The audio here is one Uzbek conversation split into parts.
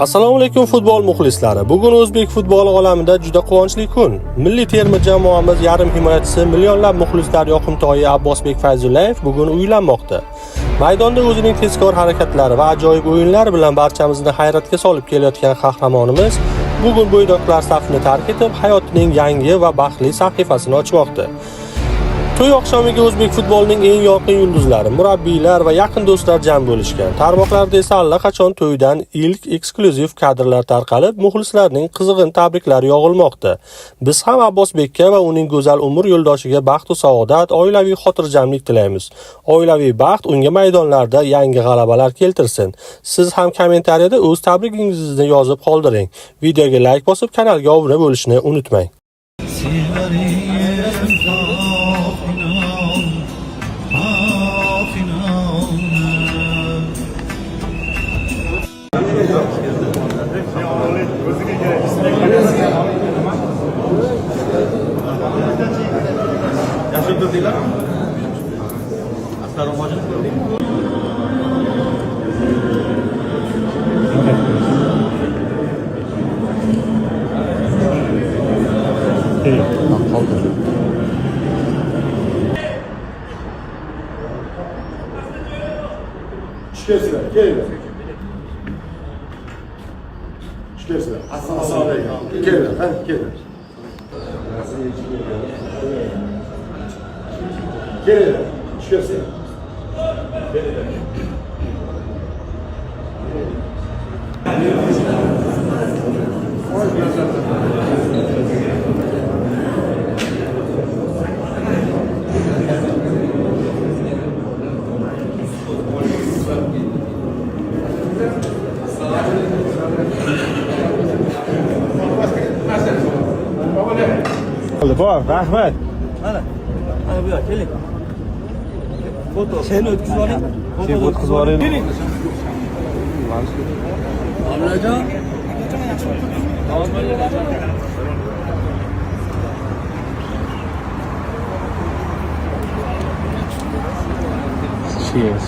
Assalomu alaykum futbol muxlislari. Bugun o'zbek futboli olamida juda quvonchli kun. Milliy terma jamoamiz yarim himoyachisi millionlab muxlislar yoqimtoyi Abbosbek Fayzullayev bugun uylanmoqda. Maydonda o'zining tezkor harakatlari va ajoyib o'yinlari bilan barchamizni hayratga solib kelayotgan qahramonimiz bugun bo'ydoqlar safini tark etib, hayotining yangi va baxtli sahifasini ochmoqda. To'y oqshomiga o'zbek futbolining eng yorqin yulduzlari, murabbiylar va yaqin do'stlar jam bo'lishgan. Tarmoqlarda esa allaqachon to'ydan ilk eksklyuziv kadrlar tarqalib, muxlislarning qizg'in tabriklari yog'ilmoqda. Biz ham Abbosbekka va uning go'zal umr yo'ldoshiga baxt va saodat, oilaviy xotirjamlik tilaymiz. Oilaviy baxt unga maydonlarda yangi g'alabalar keltirsin. Siz ham kommentariyada o'z tabrikingizni yozib qoldiring. Videoga like bosib, kanalga obuna bo'lishni unutmang. Şükürsüler, gelin. Şükürsüler. Assalamu aleykum. Gelin, gelin. Gelin, şükürsüler. Bor, rahmat. Mana bu yoq, keling. Foto. Seni o'tkazib oling. Sen o'tkazib oling. Keling. Amrajon. Cheers.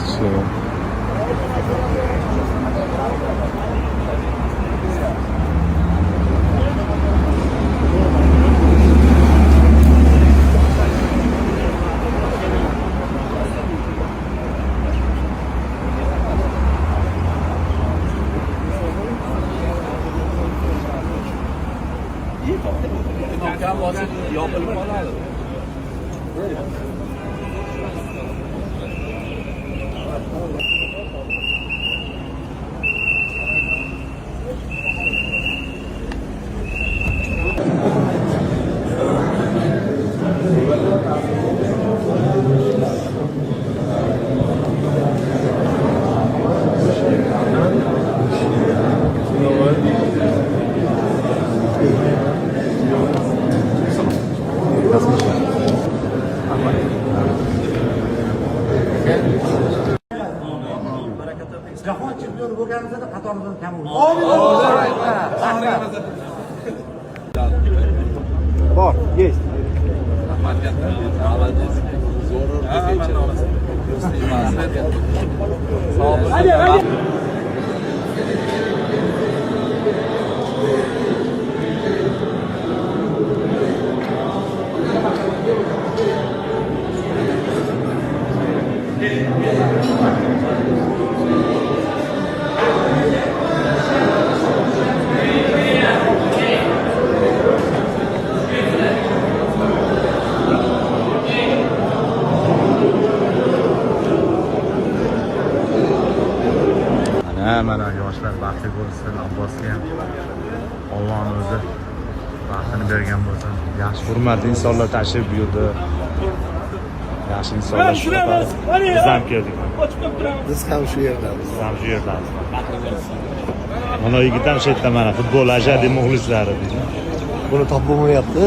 Yopilib qoladi. Jahon chempioni bo'lganimizda qatorimizni kam bo'ldi. Bor, есть. Mana yoshlar baxtli bo'lsin, Abbosga ham Allohning o'zi baxtini bergan bo'lsin. Yaxshi hurmatli insonlar tashrif buyurdi. Yaxshi insonlar shular. Biz ham keldik. Biz ham shu yerdamiz. Mana yigit ham shu yerda mana futbol ajadi muxlislari deydi. Buni topib bo'lmayapti.